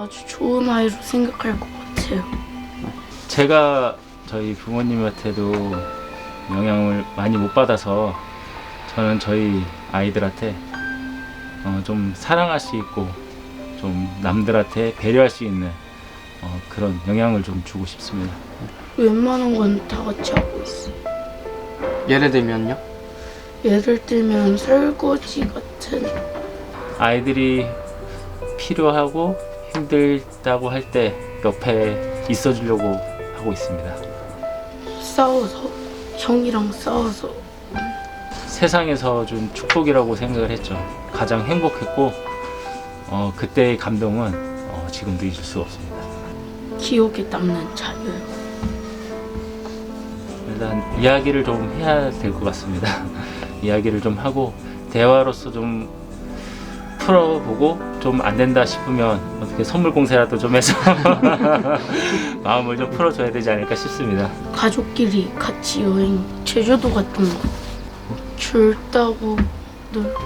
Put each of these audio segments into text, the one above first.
아주 좋은 아이로 생각할 것 같아요. 제가 저희 부모님한테도 영향을 많이 못 받아서 저는 저희 아이들한테 좀 사랑할 수 있고 좀 남들한테 배려할 수 있는 그런 영향을 좀 주고 싶습니다. 웬만한 건 다 같이 하고 있어요. 예를 들면요? 예를 들면 설거지 같은 아이들이 필요하고 힘들다고 할 때 옆에 있어주려고 하고 있습니다. 싸워서 형이랑 싸워서 세상에서 준 축복이라고 생각을 했죠. 가장 행복했고 그때의 감동은 지금도 잊을 수 없습니다. 기억에 남는 자녀요. 일단 이야기를 좀 해야 될 것 같습니다. 이야기를 좀 하고 대화로서 좀 풀어보고 좀 안 된다 싶으면 어떻게 선물 공세라도 좀 해서 마음을 좀 풀어줘야 되지 않을까 싶습니다. 가족끼리 같이 여행 제주도 같은 거 줄 따고 놀고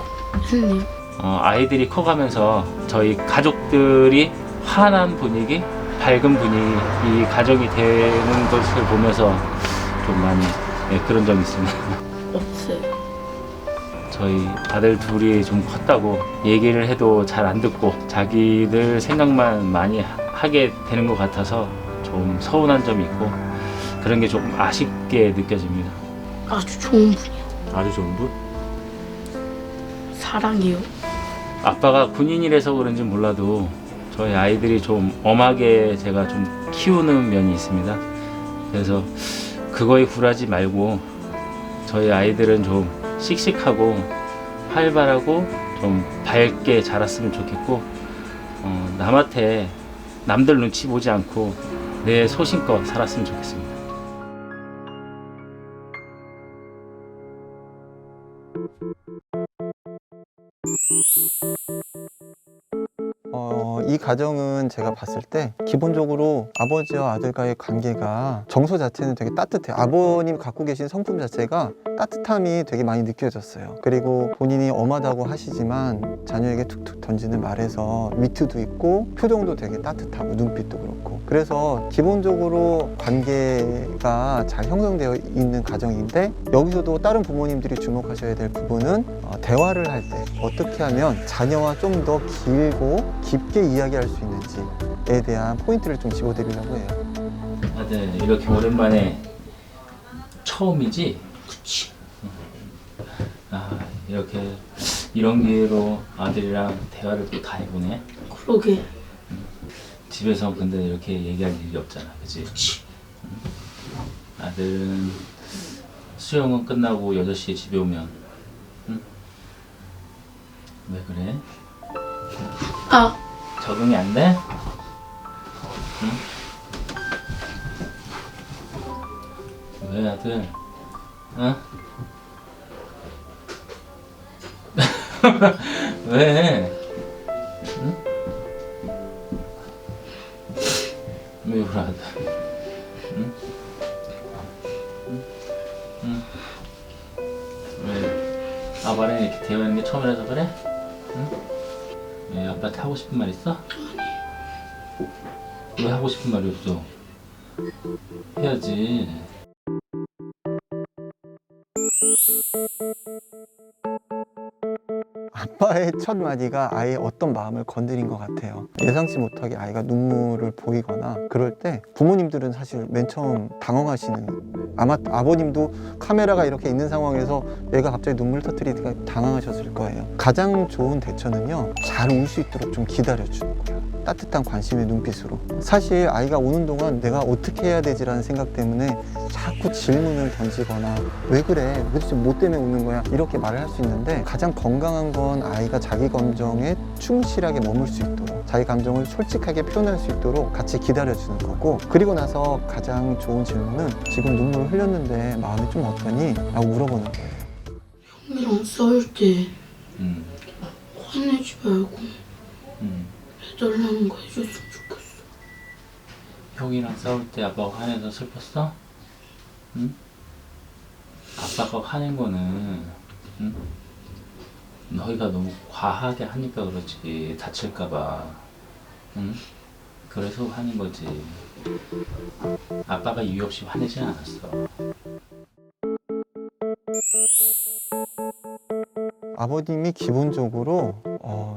했네요. 아이들이 커가면서 저희 가족들이 환한 분위기, 밝은 분위기, 가정이 되는 것을 보면서 좀 많이 그런 점이 있습니다. 없어요. 저희 아들 둘이 좀 컸다고 얘기를 해도 잘 안 듣고 자기들 생각만 많이 하게 되는 것 같아서 좀 서운한 점이 있고 그런 게 좀 아쉽게 느껴집니다. 아주 좋은 분이요. 아주 좋은 분? 사랑해요. 아빠가 군인이라서 그런지 몰라도 저희 아이들이 좀 엄하게 제가 좀 키우는 면이 있습니다. 그래서 그거에 굴하지 말고 저희 아이들은 좀 씩씩하고 활발하고 좀 밝게 자랐으면 좋겠고 남한테 남들 눈치 보지 않고 내 소신껏 살았으면 좋겠습니다. 이 가정은 제가 봤을 때 기본적으로 아버지와 아들과의 관계가 정서 자체는 되게 따뜻해요. 아버님 갖고 계신 성품 자체가 따뜻함이 되게 많이 느껴졌어요. 그리고 본인이 엄하다고 하시지만 자녀에게 툭툭 던지는 말에서 위트도 있고 표정도 되게 따뜻하고 눈빛도 그렇고, 그래서 기본적으로 관계가 잘 형성되어 있는 가정인데, 여기서도 다른 부모님들이 주목하셔야 될 부분은 대화를 할 때 어떻게 하면 자녀와 좀 더 길고 깊게 이야기할 수 있는지에 대한 포인트를 좀 집어드리려고 해요. 아들 이렇게 오랜만에 처음이지? 그치. 이렇게 이런 기회로 아들이랑 대화를 또 다 해보네. 그러게. 집에서 근데 이렇게 얘기할 일이 없잖아, 그치? 아들은 수영은 끝나고 8시에 집에 오면 응? 왜 그래? 적응이 안 돼? 응? 왜 아들? 어? 왜? 응? 왜 그래 아들? 응? 응? 응? 왜 아빠랑 이렇게 대화하는 게 처음이라서 그래? 응? 왜 아빠한테 하고 싶은 말 있어? 왜 하고 싶은 말이 없어? 해야지. 아빠의 첫 마디가 아이의 어떤 마음을 건드린 것 같아요. 예상치 못하게 아이가 눈물을 보이거나 그럴 때 부모님들은 사실 맨 처음 당황하시는, 아마 아버님도 카메라가 이렇게 있는 상황에서 얘가 갑자기 눈물 터뜨리니까 당황하셨을 거예요. 가장 좋은 대처는요, 잘 울 수 있도록 좀 기다려주는 거예요. 따뜻한 관심의 눈빛으로. 사실 아이가 오는 동안 내가 어떻게 해야 되지라는 생각 때문에 자꾸 질문을 던지거나 왜 그래? 도대체 뭐 때문에 웃는 거야? 이렇게 말을 할 수 있는데, 가장 건강한 건 아이가 자기 감정에 충실하게 머물 수 있도록, 자기 감정을 솔직하게 표현할 수 있도록 같이 기다려주는 거고, 그리고 나서 가장 좋은 질문은 지금 눈물 흘렸는데 마음이 좀 어떠니? 라고 물어보는 거예요. 형이랑 싸울 때 화내지 말고 해달라는 거 해줬으면 좋겠어. 형이랑 싸울 때 아빠가 화내서 슬펐어? 응? 아빠가 화낸 거는 응? 너희가 너무 과하게 하니까 그렇지, 다칠까봐. 응? 그래서 화낸 거지. 아빠가 이유 없이 화내지 않았어. 아버님이 기본적으로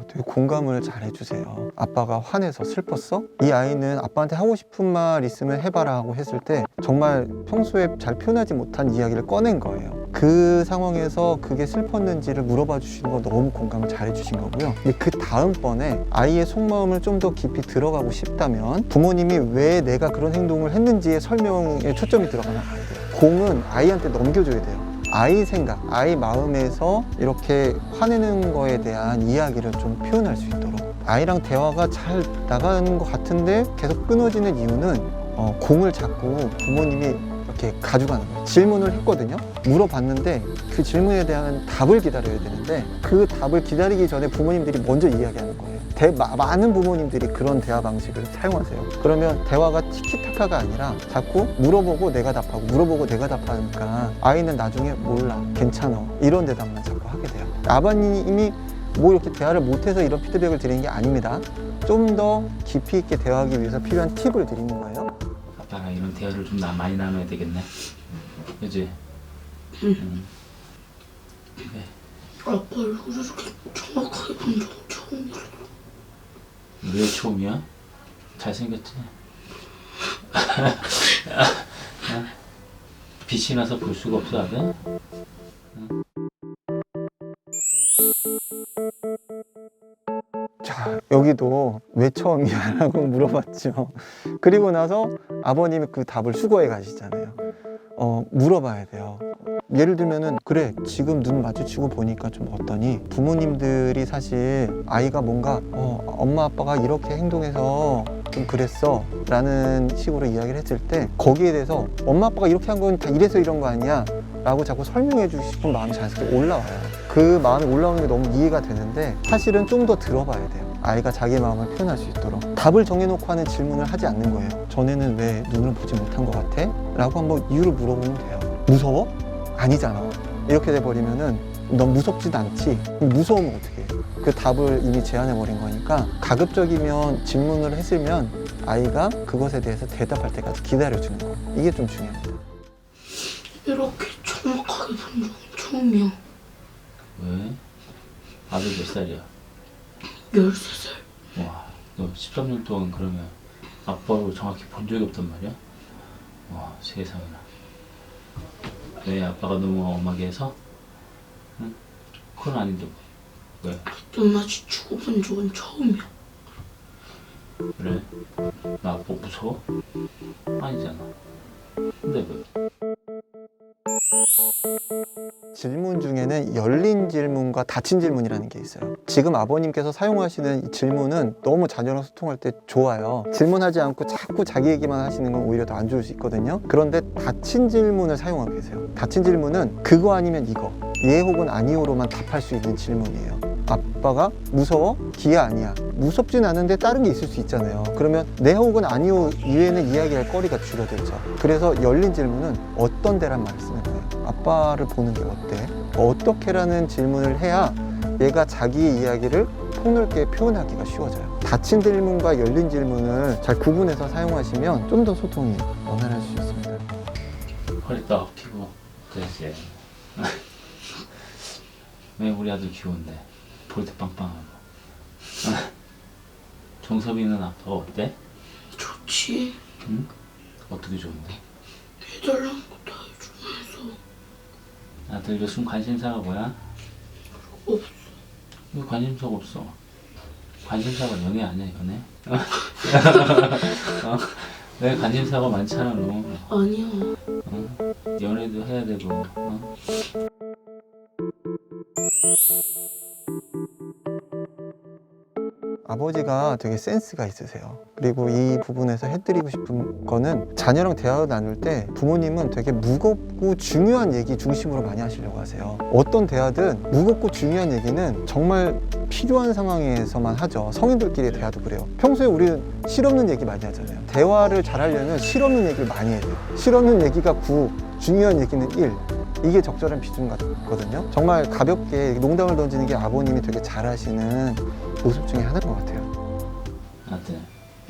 되게 공감을 잘 해주세요. 아빠가 화내서 슬펐어? 이 아이는 아빠한테 하고 싶은 말 있으면 해봐라 하고 했을 때 정말 평소에 잘 표현하지 못한 이야기를 꺼낸 거예요. 그 상황에서 그게 슬펐는지를 물어봐 주시는 거 너무 공감을 잘 해주신 거고요. 근데 그 다음번에 아이의 속마음을 좀 더 깊이 들어가고 싶다면 부모님이 왜 내가 그런 행동을 했는지의 설명에 초점이 들어가면 안 돼요. 공은 아이한테 넘겨줘야 돼요. 아이 생각, 아이 마음에서 이렇게 화내는 거에 대한 이야기를 좀 표현할 수 있도록 아이랑 대화가 잘 나가는 것 같은데 계속 끊어지는 이유는 공을 자꾸 부모님이 이렇게 가져가는 거예요. 질문을 했거든요. 물어봤는데 그 질문에 대한 답을 기다려야 되는데 그 답을 기다리기 전에 부모님들이 먼저 이야기하는 거예요. 많은 부모님들이 그런 대화 방식을 사용하세요. 그러면 대화가 티키타카가 아니라 자꾸 물어보고 내가 답하고 물어보고 내가 답하니까 아이는 나중에 몰라, 괜찮아 이런 대답만 자꾸 하게 돼요. 아버님이 뭐 이렇게 대화를 못해서 이런 피드백을 드리는 게 아닙니다. 좀 더 깊이 있게 대화하기 위해서 필요한 팁을 드리는 거예요. 아빠랑 이런 대화를 좀 많이 나눠야 되겠네. 그지? 네. 아빠를 그렇게 정확하게 본 적은 처음이야. 왜 처음이야? 잘생겼지? 빛이 나서 볼 수가 없어 아들? 자, 여기도 왜 처음이야? 라고 물어봤죠. 그리고 나서 아버님이 그 답을 수거해 가시잖아요. 물어봐야 돼요. 예를 들면은 그래 지금 눈 마주치고 보니까 좀 어떠니? 부모님들이 사실 아이가 뭔가 엄마 아빠가 이렇게 행동해서 좀 그랬어 라는 식으로 이야기를 했을 때 거기에 대해서 엄마 아빠가 이렇게 한 건 다 이래서 이런 거 아니야? 라고 자꾸 설명해 주고 싶은 마음이 자연스럽게 올라와요. 그 마음이 올라오는 게 너무 이해가 되는데 사실은 좀 더 들어봐야 돼요. 아이가 자기 마음을 표현할 수 있도록 답을 정해놓고 하는 질문을 하지 않는 거예요. 전에는 왜 눈을 보지 못한 것 같아? 라고 한번 이유를 물어보면 돼요. 무서워? 아니잖아. 이렇게 돼버리면은 넌 무섭지도 않지. 무서우면 어떡해. 그 답을 이미 제안해버린 거니까 가급적이면 질문을 했으면 아이가 그것에 대해서 대답할 때까지 기다려주는 거. 이게 좀 중요합니다. 이렇게 정확하게 본 적은 처음이야. 왜? 아들 몇 살이야? 13살. 와, 너 13년 동안 그러면 아빠를 정확히 본 적이 없단 말이야? 와, 세상에나. 왜 아빠가 너무 엄하게 해서? 응? 그건 아닌데 뭐. 왜? 눈 마주치고 본 적은 처음이야. 그래? 나 아빠 무서워? 아니잖아. 근데 왜? 질문 중에는 열린 질문과 닫힌 질문이라는 게 있어요. 지금 아버님께서 사용하시는 이 질문은 너무 자녀랑 소통할 때 좋아요. 질문하지 않고 자꾸 자기 얘기만 하시는 건 오히려 더 안 좋을 수 있거든요. 그런데 닫힌 질문을 사용하고 계세요. 닫힌 질문은 그거 아니면 이거, 예 혹은 아니오로만 답할 수 있는 질문이에요. 아빠가 무서워? 기아 아니야. 무섭진 않은데 다른 게 있을 수 있잖아요. 그러면 네 혹은 아니오 이외에는 이야기할 거리가 줄어들죠. 그래서 열린 질문은 어떤 데란 말을 쓰는 거예요. 아빠를 보는 게 어때? 어떻게라는 질문을 해야 얘가 자기의 이야기를 폭넓게 표현하기가 쉬워져요. 닫힌 질문과 열린 질문을 잘 구분해서 사용하시면 좀 더 소통이 원활할 수 있습니다. 허리 딱 펴고 그랬지. 왜 우리 아들 귀여운데? 볼 때 빵빵하고. 정섭이는 아빠가 어때? 좋지. 응? 어떻게 좋은데? 해달라는 거 다 해주면서. 아들 요즘 관심사가 뭐야? 없어. 왜 관심사가 없어? 관심사가 연애 아니야 연애? 왜 관심사가 많잖아 너. 아니야. 연애도 해야 되고. 아버지가 되게 센스가 있으세요. 그리고 이 부분에서 해드리고 싶은 거는 자녀랑 대화를 나눌 때 부모님은 되게 무겁고 중요한 얘기 중심으로 많이 하시려고 하세요. 어떤 대화든 무겁고 중요한 얘기는 정말 필요한 상황에서만 하죠. 성인들끼리의 대화도 그래요. 평소에 우리는 실없는 얘기 많이 하잖아요. 대화를 잘 하려면 실없는 얘기를 많이 해야 돼요. 실없는 얘기가 9, 중요한 얘기는 1. 이게 적절한 비중 같거든요. 정말 가볍게 농담을 던지는 게 아버님이 되게 잘하시는 모습 중에 하나인 것 같아요. 아들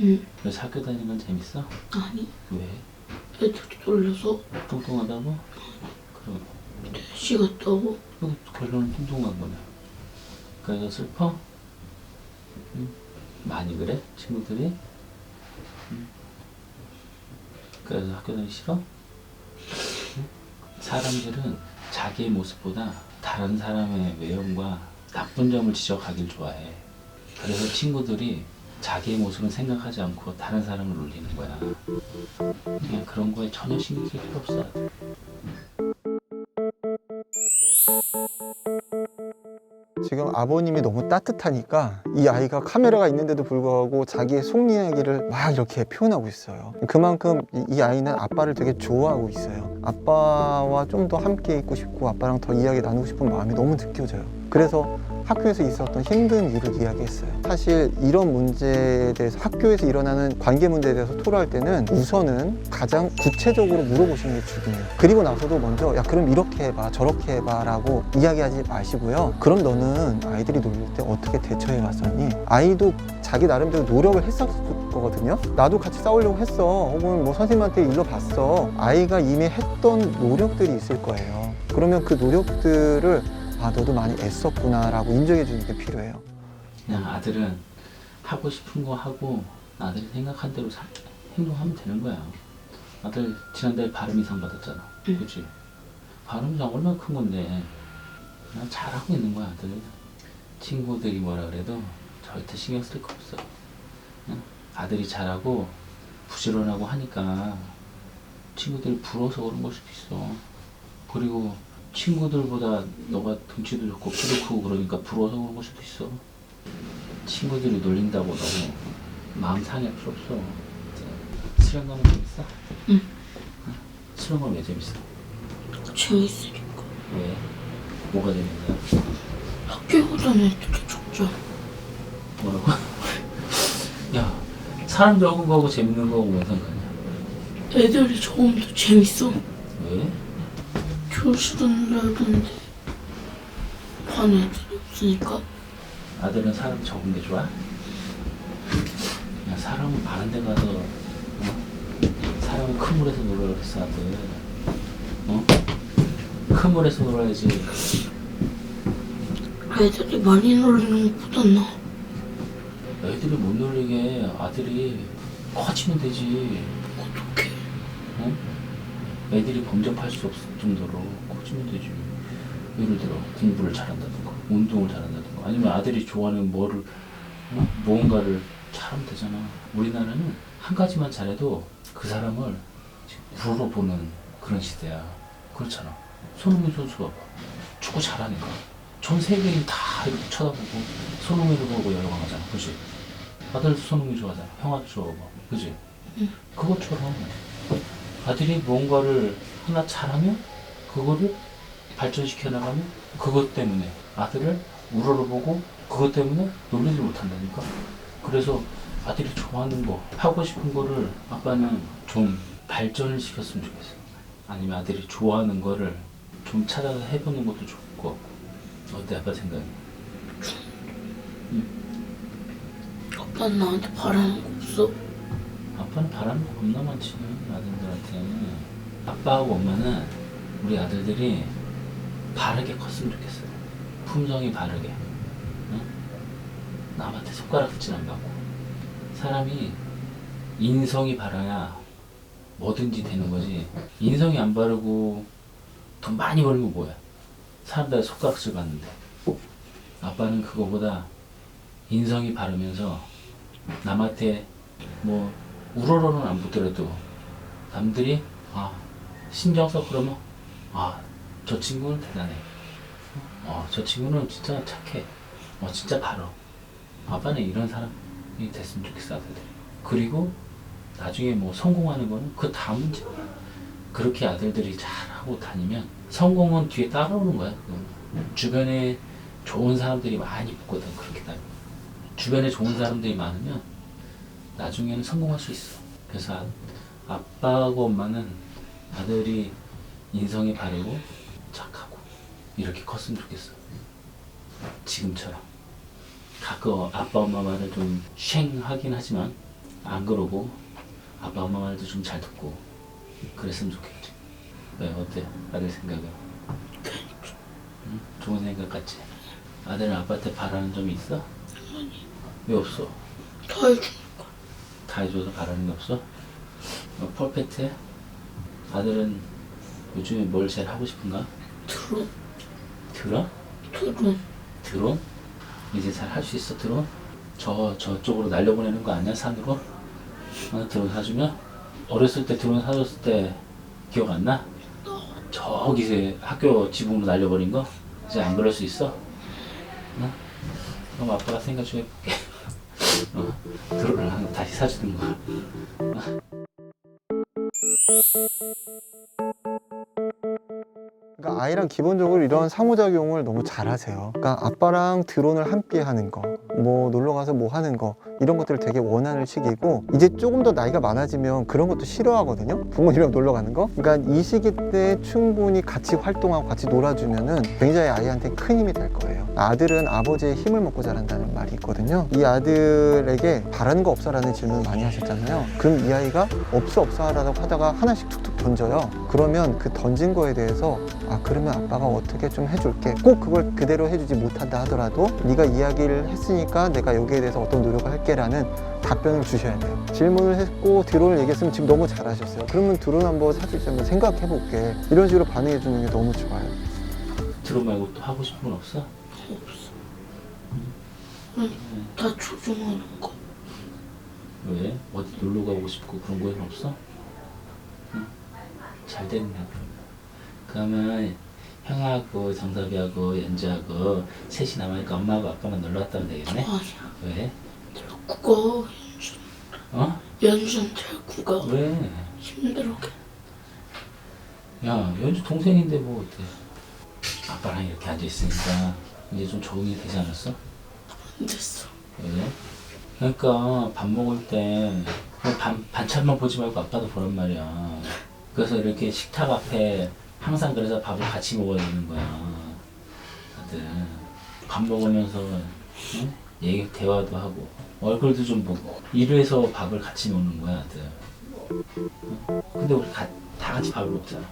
응. 그래서 학교 다니는 건 재밌어? 아니, 왜? 애들이 놀려서 뚱뚱하다고? 그럼 대시 같다고. 결론은 뚱뚱한 거네. 그래서 슬퍼? 응? 많이 그래? 친구들이? 응? 그래서 학교 다니기 싫어? 응? 사람들은 자기의 모습보다 다른 사람의 외형과 나쁜 점을 지적하길 좋아해. 그래서 친구들이 자기의 모습은 생각하지 않고 다른 사람을 놀리는 거야. 그냥 그런 거에 전혀 신경 쓸 필요 없어. 지금 아버님이 너무 따뜻하니까 이 아이가 카메라가 있는데도 불구하고 자기의 속 이야기를 막 이렇게 표현하고 있어요. 그만큼 이 아이는 아빠를 되게 좋아하고 있어요. 아빠와 좀 더 함께 있고 싶고 아빠랑 더 이야기 나누고 싶은 마음이 너무 느껴져요. 그래서 학교에서 있었던 힘든 일을 이야기했어요. 사실 이런 문제에 대해서 학교에서 일어나는 관계 문제에 대해서 토로할 때는 우선은 가장 구체적으로 물어보시는 게 중요해요. 그리고 나서도 먼저 야 그럼 이렇게 해봐 저렇게 해봐 라고 이야기하지 마시고요. 그럼 너는 아이들이 놀릴 때 어떻게 대처해 왔었니? 아이도 자기 나름대로 노력을 했었을 거거든요. 나도 같이 싸우려고 했어. 혹은 뭐 선생님한테 일러봤어. 아이가 이미 했던 노력들이 있을 거예요. 그러면 그 노력들을 아 너도 많이 애썼구나 라고 인정해 주는 게 필요해요. 그냥 아들은 하고 싶은 거 하고 아들이 생각한 대로 행동하면 되는 거야. 아들 지난달에 발음 이상 받았잖아. 응. 그치? 발음 이상 얼마나 큰 건데 난 잘하고 있는 거야 아들. 친구들이 뭐라 그래도 절대 신경 쓸 거 없어. 응? 아들이 잘하고 부지런하고 하니까 친구들이 부러워서 그런 걸 수도 있어. 그리고 친구들보다 너가 덩치도 좋고 키도 크고 그러니까 부러워서 그런 걸 수도 있어. 친구들이 놀린다고 너무 마음 상할 필요 없어. 수련관은 재밌어? 응. 수련관 왜 재밌어? 재밌으니까. 왜? 뭐가 재밌는 거야? 학교 가던 애들이 적죠. 뭐라고? 야 사람 적은 거하고 재밌는 거하고 뭔 상관이야? 애들이 적으면 더 재밌어. 왜? 교실은 넓은데 반 애들이 없으니까. 아들은 사람 적은 게 좋아? 야 사람은 많은 데 가서 사람은 큰 물에서 놀아 그랬어 아들. 큰 물에서 놀아야지. 애들이 많이 놀리는 것보단 나. 애들이 못 놀리게 아들이 커지면 되지. 어떡해. 애들이 범접할 수 없을 정도로 커지면 되지. 예를 들어 공부를 잘한다든가 운동을 잘한다든가 아니면 아들이 좋아하는 뭐를 무언가를 잘하면 되잖아. 우리나라는 한 가지만 잘해도 그 사람을 우러러 보는 그런 시대야. 그렇잖아. 손흥민 선수가 봐. 축구 잘하니까 전 세계인 다 이렇게 쳐다보고 손흥민을 보고 열광하잖아. 그지? 아들도 손흥민 좋아하잖아. 형아도 좋아하고. 그지? 응. 그것처럼 아들이 뭔가를 하나 잘하면 그거를 발전시켜 나가면 그것 때문에 아들을 우러러보고 그것 때문에 놀리지 못한다니까. 그래서 아들이 좋아하는 거 하고 싶은 거를 아빠는 좀 발전을 시켰으면 좋겠어. 아니면 아들이 좋아하는 거를 좀 찾아서 해보는 것도 좋을 것 같고. 어때 아빠 생각이? 아빠는 나한테 바라는 거 없어? 아빠는 바라는 거 겁나 많지 아들들한테. 아빠하고 엄마는 우리 아들들이 바르게 컸으면 좋겠어요. 품성이 바르게. 응? 남한테 손가락질 안 받고. 사람이 인성이 바라야 뭐든지 되는 거지. 인성이 안 바르고 돈 많이 벌면 뭐야? 사람들한테 손가락질 받는데. 아빠는 그거보다 인성이 바르면서 남한테 뭐 우러러는 안 붙더라도 남들이 신경 써 그러면 저 친구는 대단해. 저 친구는 진짜 착해. 진짜 바로. 아빠는 이런 사람이 됐으면 좋겠어 아들들이. 그리고 나중에 뭐 성공하는 거는 그 다음 문제. 그렇게 아들들이 잘하고 다니면 성공은 뒤에 따라오는 거야. 주변에 좋은 사람들이 많이 붙거든. 그렇게 다니면 주변에 좋은 사람들이 많으면 나중에는 성공할 수 있어. 그래서 아빠하고 엄마는 아들이 인성이 바르고 착하고 이렇게 컸으면 좋겠어. 지금처럼 가끔 아빠 엄마 말을 좀 쉥 하긴 하지만 안 그러고 아빠 엄마 말도 좀 잘 듣고 그랬으면 좋겠지. 왜 어때? 아들 생각은? 응? 좋은 생각 같지? 아들은 아빠한테 바라는 점이 있어? 아니, 왜 없어? 다 해주니까. 다 해줘서 바라는 게 없어? 퍼펙트해? 아들은 요즘에 뭘 제일 하고 싶은가? 드론, 드론? 드론. 드론? 이제 잘 할 수 있어 드론? 저쪽으로 날려보내는 거 아니야 산으로? 드론 사주면? 어렸을 때 드론 사줬을 때 기억 안 나? 저기 학교 지붕으로 날려버린 거? 이제 안 그럴 수 있어? 그럼 아빠가 생각 좀 해볼게. 드론을 하나 다시 사주는 거야. 그러니까 아이랑 기본적으로 이런 상호작용을 너무 잘하세요. 그러니까 아빠랑 드론을 함께 하는 거, 뭐 놀러 가서 뭐 하는 거 이런 것들을 되게 원하는 시기고 이제 조금 더 나이가 많아지면 그런 것도 싫어하거든요. 부모님이랑 놀러 가는 거. 그러니까 이 시기 때 충분히 같이 활동하고 같이 놀아주면은 굉장히 아이한테 큰 힘이 될 거예요. 아들은 아버지의 힘을 먹고 자란다는 말이 있거든요. 이 아들에게 바라는 거 없어라는 질문을 많이 하셨잖아요. 그럼 이 아이가 없어 하라고 하다가 하나씩 툭툭 던져요. 그러면 그 던진 거에 대해서 아 그러면 아빠가 어떻게 좀 해줄게. 꼭 그걸 그대로 해주지 못한다 하더라도 네가 이야기를 했으니까 내가 여기에 대해서 어떤 노력을 할게라는 답변을 주셔야 돼요. 질문을 했고 드론을 얘기했으면 지금 너무 잘하셨어요. 그러면 드론 한번 사줄지 한번 생각해 볼게. 이런 식으로 반응해 주는 게 너무 좋아요. 드론 말고 또 하고 싶은 건 없어? 없어. 아니, 다 조종하는 거. 왜? 어디 놀러 가고 싶고 그런 거는 없어? 응? 잘 됐네 그러면 형하고 정섭이하고 연주하고 셋이 남아니까 엄마하고 아빠만 놀러 갔다 오면 되겠네? 아니야. 왜? 국어 연준. 어? 연준 될 국어. 왜? 힘들게. 야 연주 동생인데 뭐 어때? 아빠랑 이렇게 앉아있으니까 이제 좀 적응이 되지 않았어? 안 됐어. 왜? 그러니까 밥 먹을 때 반찬만 보지 말고 아빠도 보란 말이야. 그래서 이렇게 식탁 앞에 항상 그래서 밥을 같이 먹어야 되는 거야. 아들 밥 먹으면서 응? 얘기 대화도 하고 얼굴도 좀 보고 이래서 밥을 같이 먹는 거야 아들. 응? 근데 우리 다 같이 밥을 먹잖아.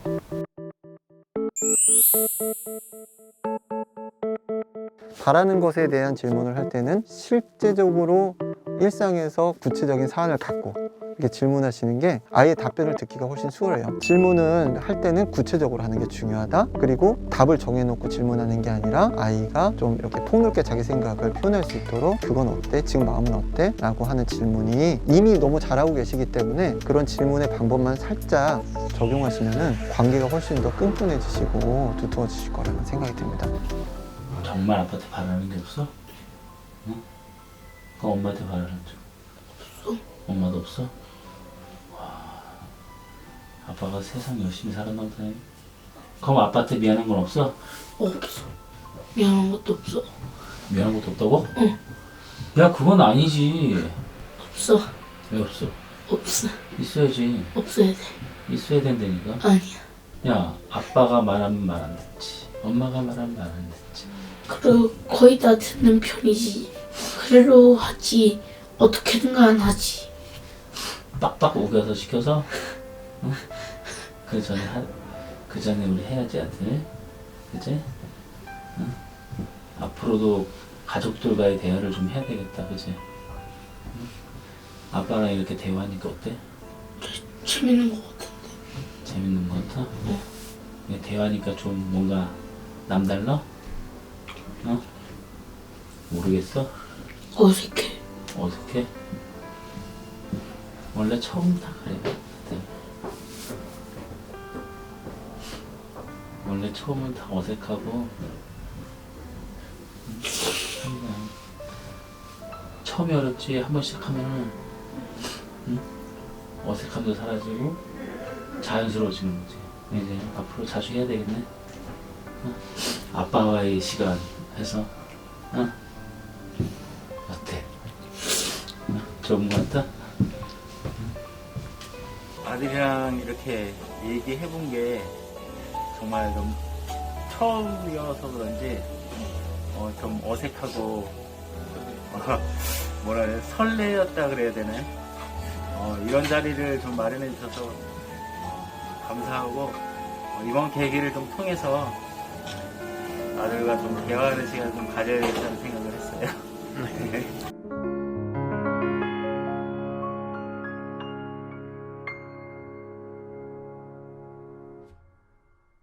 바라는 것에 대한 질문을 할 때는 실제적으로 일상에서 구체적인 사안을 갖고 이렇게 질문하시는 게 아이의 답변을 듣기가 훨씬 수월해요. 질문을 할 때는 구체적으로 하는 게 중요하다. 그리고 답을 정해놓고 질문하는 게 아니라 아이가 좀 이렇게 폭넓게 자기 생각을 표현할 수 있도록 그건 어때? 지금 마음은 어때? 라고 하는 질문이 이미 너무 잘하고 계시기 때문에 그런 질문의 방법만 살짝 적용하시면은 관계가 훨씬 더 끈끈해지시고 두터워지실 거라는 생각이 듭니다. 정말 아빠한테 바라는 게 없어? 응? 그럼 엄마한테 바라는 적 없어. 엄마도 없어? 와, 아빠가 세상 열심히 살았나 보다. 그럼 아빠한테 미안한 건 없어? 없어. 미안한 것도 없어. 미안한 것도 없다고? 응. 야 그건 아니지. 없어. 왜 없어? 없어. 있어야지. 없어야 돼. 있어야 된다니까. 아니야. 야 아빠가 말하면 말 안 듣지. 엄마가 말하면 말 안 듣지. 그리고 거의 다 듣는 편이지. 그래도 하지. 어떻게든가 하지. 빡빡 우겨서 시켜서? 응? 그 전에 우리 해야지 아들. 그치? 응? 앞으로도 가족들과의 대화를 좀 해야 되겠다. 그치? 응? 아빠랑 이렇게 대화하니까 어때? 재밌는 것 같은데. 재밌는 것 같아? 대화하니까 좀 뭔가 남달라? 어? 모르겠어? 어색해. 어색해? 원래 처음 다 그래. 원래 처음은 다 어색하고 그냥 처음이 어렵지. 한번 시작하면은 응? 어색함도 사라지고 자연스러워지는 거지. 이제 앞으로 자주 해야 되겠네. 응? 아빠와의 시간 해서 응? 어때? 응? 좋은 것 같다? 아들이랑 이렇게 얘기해본 게 정말 좀 처음이어서 그런지 좀 어색하고 뭐라 해야 설레었다 그래야 되나? 이런 자리를 좀 마련해 주셔서 감사하고 이번 계기를 좀 통해서 아들과 좀 대화하는 시간을 좀 가져야겠다는 생각을 했어요.